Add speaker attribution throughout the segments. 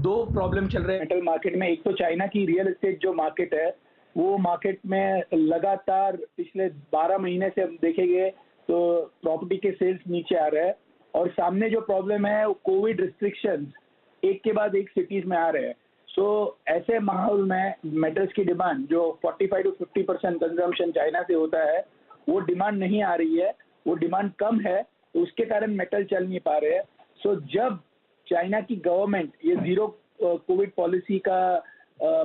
Speaker 1: दो प्रॉब्लम चल रहे हैं मेटल मार्केट में। एक तो चाइना की रियल एस्टेट जो मार्केट है, वो मार्केट में लगातार पिछले 12 महीने से हम देखेंगे तो प्रॉपर्टी के सेल्स नीचे आ रहे हैं। और सामने जो प्रॉब्लम है वो कोविड रिस्ट्रिक्शंस एक के बाद एक सिटीज में आ रहे हैं। सो ऐसे माहौल में मेटल्स की डिमांड जो 45 to 50% कंजम्पशन चाइना से होता है, वो डिमांड नहीं आ रही है, वो डिमांड कम है, तो उसके कारण मेटल चल नहीं पा रहे हैं। सो जब चाइना की गवर्नमेंट ये जीरो कोविड पॉलिसी का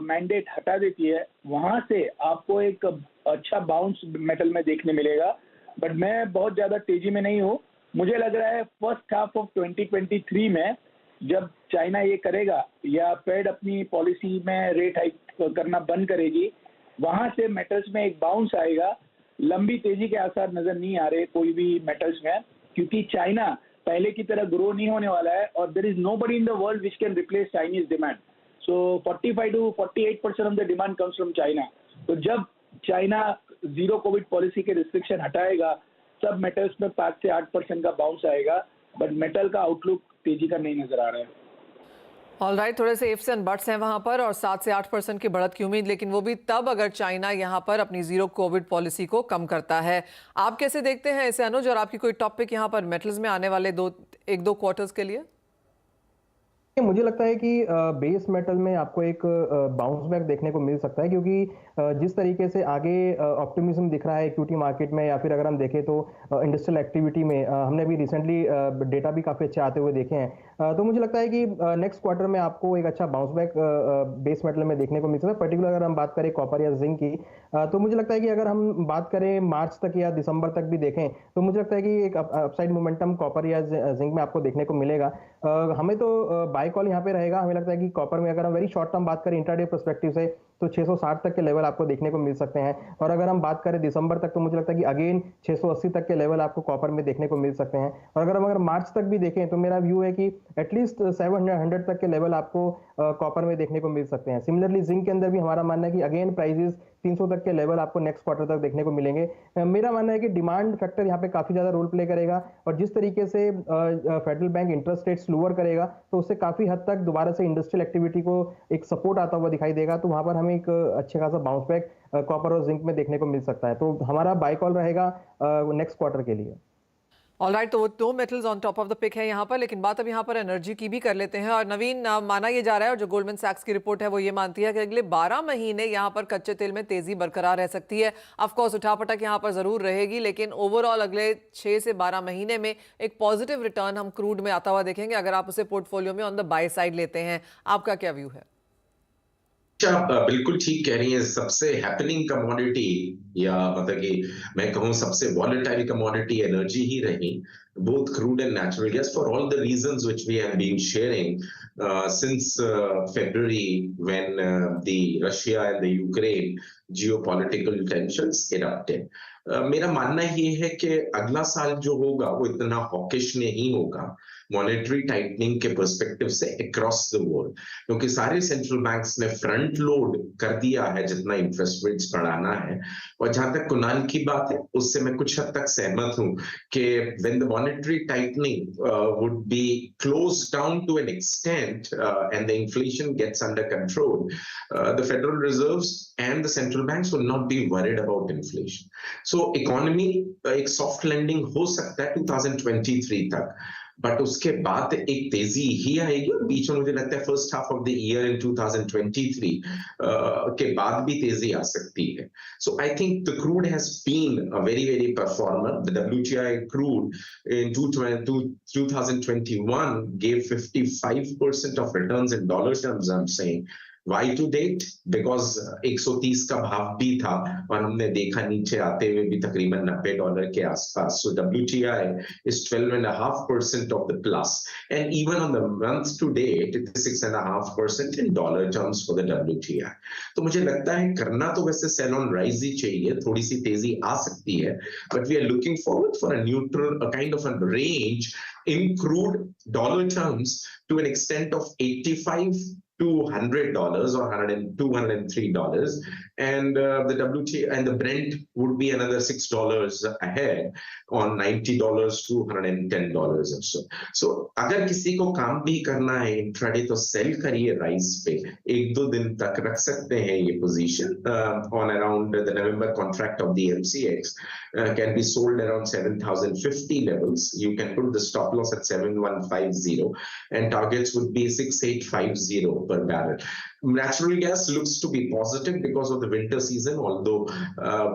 Speaker 1: मैंडेट हटा देती है, वहां से आपको एक अच्छा बाउंस मेटल में देखने मिलेगा। बट मैं बहुत ज्यादा तेजी में नहीं हूँ। मुझे लग रहा है फर्स्ट हाफ ऑफ 2023 में जब चाइना ये करेगा या फेड अपनी पॉलिसी में रेट हाइक करना बंद करेगी, वहां से मेटल्स में एक बाउंस आएगा। लंबी तेजी के आसार नजर नहीं आ रहे कोई भी मेटल्स में, क्योंकि चाइना पहले की तरह ग्रो नहीं होने वाला है और there is nobody in the world which can replace Chinese demand. So 45 to 48% of the demand comes from China. तो जब चाइना जीरो कोविड पॉलिसी के रिस्ट्रिक्शन हटाएगा, सब मेटल्स में 5 से 8% का बाउंस आएगा। बट मेटल का आउटलुक तेजी का नहीं नजर आ रहा है।
Speaker 2: ऑलराइट, थोड़े से इफ्स एंड बट्स हैं वहां पर और 7 से 8% की बढ़त की उम्मीद, लेकिन वो भी तब अगर चाइना यहां पर अपनी जीरो कोविड पॉलिसी को कम करता है। आप कैसे देखते हैं इसे अनुज, और आपकी कोई टॉपिक यहां पर मेटल्स में आने वाले 1-2 क्वार्टर्स के लिए?
Speaker 3: मुझे लगता है कि बेस मेटल में आपको एक बाउंस बैक देखने को मिल सकता है, क्योंकि जिस तरीके से आगे ऑप्टिमिज्म दिख रहा है इक्विटी मार्केट में, या फिर अगर हम देखें तो इंडस्ट्रियल एक्टिविटी में हमने अभी रिसेंटली डेटा भी काफ़ी अच्छे आते हुए देखे हैं। तो मुझे लगता है कि नेक्स्ट क्वार्टर में आपको एक अच्छा बाउंस बैक बेस मेटल में देखने को मिल सकता है। पर्टिकुलर अगर हम बात करें कॉपर या जिंक की, तो मुझे लगता है कि अगर हम बात करें मार्च तक या दिसंबर तक भी देखें, तो मुझे लगता है कि एक अपसाइड मोमेंटम कॉपर या जिंक में आपको देखने को मिलेगा। हमें तो बाय कॉल यहाँ पे रहेगा। हमें लगता है कि कॉपर में अगर हम वेरी शॉर्ट टर्म बात करें इंट्राडे पर्सपेक्टिव से, तो 660 तक के लेवल आपको देखने को मिल सकते हैं। और अगर हम बात करें दिसंबर तक, तो मुझे लगता है कि अगेन 680 तक के लेवल आपको कॉपर में देखने को मिल सकते हैं। और अगर मार्च तक भी देखें, तो मेरा व्यू है कि एटलीस्ट 700 तक के लेवल आपको कॉपर में देखने को मिल सकते हैं। सिमिलरली जिंक के अंदर भी हमारा मानना है कि अगेन प्राइजेस 300 तक के लेवल आपको नेक्स्ट क्वार्टर तक देखने को मिलेंगे। मेरा मानना है कि डिमांड फैक्टर यहाँ पे काफी ज्यादा रोल प्ले करेगा, और जिस तरीके से federal bank interest rates lower करेगा, तो उससे काफी हद तक दोबारा से इंडस्ट्रियल एक्टिविटी को एक सपोर्ट आता हुआ दिखाई देगा। तो वहां पर हमें एक अच्छे खासा बाउंस बैक कॉपर और जिंक में देखने को मिल सकता है। तो हमारा बाय कॉल रहेगा नेक्स्ट क्वार्टर के लिए।
Speaker 2: ऑलराइट, तो वो 2 metals on top of the pick है यहाँ पर, लेकिन बात अब यहाँ पर एनर्जी की भी कर लेते हैं। और नवीन, माना ये जा रहा है, और जो गोल्डमैन सैक्स की रिपोर्ट है वो ये मानती है कि अगले 12 महीने यहाँ पर कच्चे तेल में तेजी बरकरार रह सकती है। ऑफकोर्स उठापटक यहाँ पर जरूर रहेगी, लेकिन ओवरऑल अगले 6 से 12 महीने में एक पॉजिटिव रिटर्न हम क्रूड में आता हुआ देखेंगे, अगर आप उसे पोर्टफोलियो में ऑन द बाय साइड लेते हैं। आपका क्या व्यू है?
Speaker 4: आप बिल्कुल ठीक कह रही हैं। सबसे हैपनिंग कमोडिटी, या मतलब कि मैं कहूँ सबसे वॉलेटाइल कमोडिटी एनर्जी ही रही, both crude and natural gas, for all the reasons which we have been sharing since February, when the Russia and the Ukraine geopolitical tensions erupted. मेरा मानना ये है कि अगला साल जो होगा वो इतना हॉकिश नहीं होगा मॉनेटरी टाइटनिंग के पर्सपेक्टिव से अक्रॉस द वर्ल्ड, क्योंकि सारे सेंट्रल बैंक्स ने फ्रंट लोड कर दिया है जितना इंटरेस्ट रेट्स बढ़ाना है। और जहां तक कुणाल की बात है, उससे मैं कुछ हद तक सहमत हूं कि when the monetary tightening would be close down to an extent and the inflation gets under control, the federal reserves and the central banks will not be worried about inflation. So economy एक soft landing हो सकता है 2023 तक, but उसके बाद एक तेजी ही आएगी। और बीच में मुझे लगता है first half of the year in 2023 के बाद भी तेजी आ सकती है। So I think the crude has been a very performer. The WTI crude in 2021 gave 55% of returns in dollar terms, I'm saying. Why to date? Because 130 का भाव भी था और हमने देखा नीचे आते हुए भी तकरीबन $90 के आसपास। So WTI is 12.5% of the plus, and even on the month to date it is 6.5% in dollar terms for the WTI. तो मुझे लगता है करना तो वैसे सेल ऑन राइज ही चाहिए, थोड़ी सी तेजी आ सकती है, but we are looking forward for a neutral, a kind of a range in crude dollar terms to an extent of 85 $200 or $203, and the WTI and the Brent would be another $6 ahead on $90 to $110 or so. So अगर किसी को काम भी करना है intraday तो cell करिए rice पे, 1-2 दिन तक रख सकते हैं ये position on around the November contract of the MCX can be sold around 7,050 levels. You can put the stop loss at 7,150 and targets would be 6,850 per barrel. Natural gas looks to be positive because of the winter season, although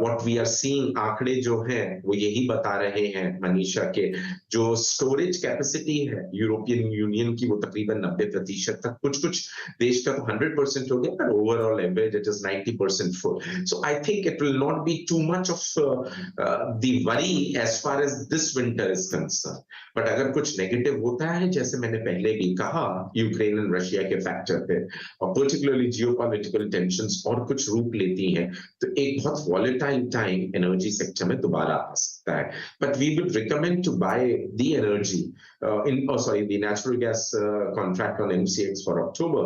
Speaker 4: what we are seeing आंकड़े जो हैं वो यही बता रहे हैं मनीषा के जो स्टोरेज कैपेसिटी है यूरोपियन यूनियन की वो तकरीबन 90% तक, कुछ देश का तो 100% हो गया, पर overall average it is 90% full. So I think it will not be too much of the worry as far as this winter is concerned. But अगर कुछ नेगेटिव होता है जैसे मैंने पहले भी कहा यूक्रेन और रशिया के फैक्टर पे और particularly geopolitical tensions और कुछ रूप लेती हैं तो एक बहुत volatile time एनर्जी सेक्टर में दोबारा आ सकता है. But we would recommend to buy the energy the natural gas contract on MCX for October.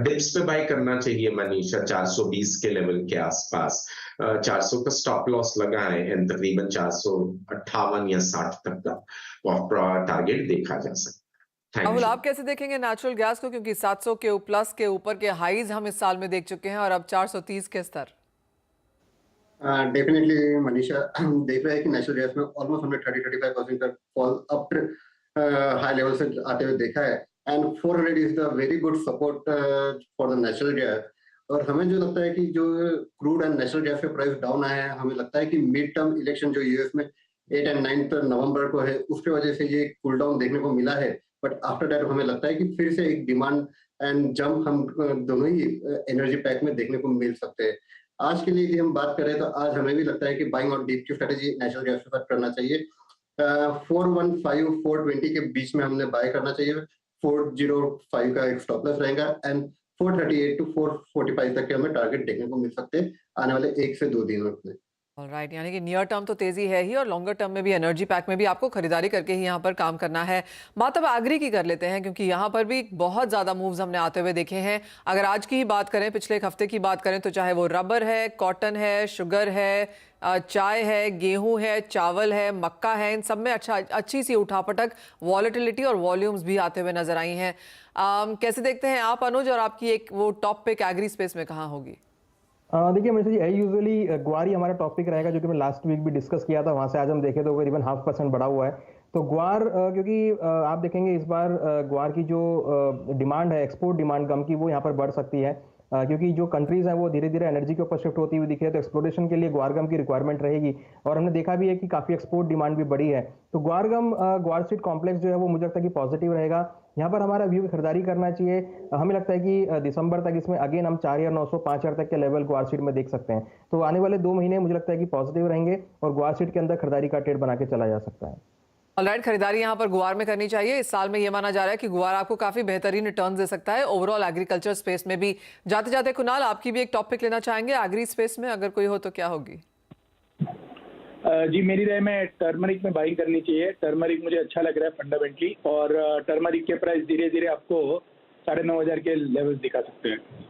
Speaker 4: Dips पे buy करना चाहिए मनीषा 420 के लेवल के आसपास. 400 का स्टॉप लॉस लगाएं एंड तकरीबन 458 या 60 तक का टारगेट देखा जा सकता है.
Speaker 2: राहुल, आप कैसे देखेंगे नेचुरल गैस को, क्योंकि 700 के प्लस के ऊपर के हाईज हम इस साल में देख चुके हैं और अब 430 के स्तर.
Speaker 5: डेफिनेटली मनीषा देख रहे हैं कि नेचुरल गैस में ऑलमोस्ट हमने 30-35% का फॉल अप हाई लेवल से आते हुए देखा है and 400 is the very good support for the natural gas. और हमें जो लगता है कि जो क्रूड एंड नेचुरल गैस के प्राइस डाउन आए हैं, हमें लगता है कि मिड टर्म इलेक्शन जो यूएस में 8 और 9 नवंबर को है उसके वजह से ये कूल डाउन देखने को मिला है. बट आफ्टर दैट हमें लगता है कि फिर से एक डिमांड एंड जंप हम दोनों ही एनर्जी पैक में देखने को मिल सकते हैं. आज के लिए यदि हम बात करें तो आज हमें भी लगता है कि बाइंग और डीप की स्ट्रेटेजी नेचुरल गैस के साथ करना चाहिए. 415-420 के बीच में हमने बाय करना चाहिए. 405 का एक स्टॉप लॉस रहेगा एंड 438 to 445 तक के हमें टारगेट देखने को मिल सकते हैं आने वाले 1 से 2 दिनों में.
Speaker 2: ऑलराइट, यानी कि नियर टर्म तो तेजी है ही और लॉन्गर टर्म में भी एनर्जी पैक में भी आपको खरीदारी करके ही यहाँ पर काम करना है. बात अब एग्री की कर लेते हैं, क्योंकि यहाँ पर भी बहुत ज़्यादा मूव्स हमने आते हुए देखे हैं. अगर आज की ही बात करें, पिछले एक हफ्ते की बात करें, तो चाहे वो रबर है, कॉटन है, शुगर है, चाय है, गेहूं है, चावल है, मक्का है, इन सब में अच्छी सी उठापटक, वॉलेटिलिटी और वॉल्यूम्स भी आते हुए नजर आई हैं. कैसे देखते हैं आप अनुज, और आपकी एक वो टॉप पिक एग्री स्पेस में कहाँ होगी?
Speaker 3: देखिए मनीषा जी, यूजुअली ग्वार ही हमारा टॉपिक रहेगा, जो कि मैं लास्ट वीक भी डिस्कस किया था. वहाँ से आज हम देखें तो करीबन 0.5% बढ़ा हुआ है. तो ग्वार क्योंकि आप देखेंगे इस बार ग्वार की जो डिमांड है, एक्सपोर्ट डिमांड गम की, वो यहाँ पर बढ़ सकती है, क्योंकि जो कंट्रीज हैं वो धीरे धीरे एनर्जी के ऊपर शिफ्ट होती हुई दिख रही है. तो एक्सप्लोरेशन के लिए ग्वारगम की रिक्वायरमेंट रहेगी और हमने देखा भी है कि काफ़ी एक्सपोर्ट डिमांड भी बढ़ी है. तो ग्वारगम ग्वार स्ट्रीट कॉम्प्लेक्स जो है वो मुझे लगता है कि पॉजिटिव रहेगा. यहाँ पर हमारा व्यू की खरीदारी करना चाहिए. हमें लगता है कि दिसंबर तक इसमें अगेन हम 4,900 5,000 तक के लेवल ग्वार स्ट्रीट में देख सकते हैं. तो आने वाले 2 महीने मुझे लगता है कि पॉजिटिव रहेंगे और ग्वार स्ट्रीट के अंदर खरीदारी का ट्रेड बना के चला जा सकता है.
Speaker 2: ऑलराइट, खरीदारी यहाँ पर गुआर में करनी चाहिए. इस साल में ये माना जा रहा है कि गुआर आपको काफी बेहतरीन रिटर्न दे सकता है ओवरऑल एग्रीकल्चर स्पेस में भी. जाते जाते कुणाल, आपकी भी एक टॉपिक लेना चाहेंगे एग्री स्पेस में, अगर कोई हो तो क्या होगी?
Speaker 1: जी, मेरी राय में टर्मरिक में बाइंग करनी चाहिए. टर्मरिक मुझे अच्छा लग रहा है फंडामेंटली, और टर्मरिक के प्राइस धीरे धीरे आपको 9,500 के लेवल्स दिखा सकते हैं.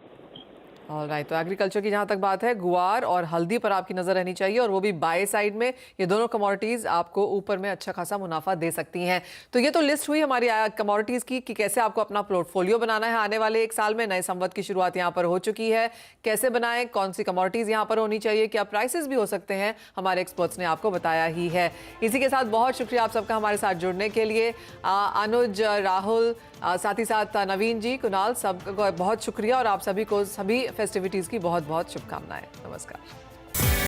Speaker 2: ऑलराइट, तो एग्रीकल्चर की जहाँ तक बात है, गुआर और हल्दी पर आपकी नज़र रहनी चाहिए, और वो भी बाय साइड में. ये दोनों कमोडिटीज़ आपको ऊपर में अच्छा खासा मुनाफा दे सकती हैं. तो ये तो लिस्ट हुई हमारी कमोडिटीज़ की कि कैसे आपको अपना पोर्टफोलियो बनाना है आने वाले 1 साल में. नए संवत की शुरुआत यहाँ पर हो चुकी है. कैसे बनाएं, कौन सी कमोडिटीज़ यहाँ पर होनी चाहिए, क्या प्राइसेस भी हो सकते हैं, हमारे एक्सपर्ट्स ने आपको बताया ही है. इसी के साथ बहुत शुक्रिया आप सबका हमारे साथ जुड़ने के लिए. अनुज, राहुल, साथ ही साथ नवीन जी, कुणाल, सबका बहुत शुक्रिया, और आप सभी को सभी फेस्टिविटीज़ की बहुत बहुत शुभकामनाएं. नमस्कार.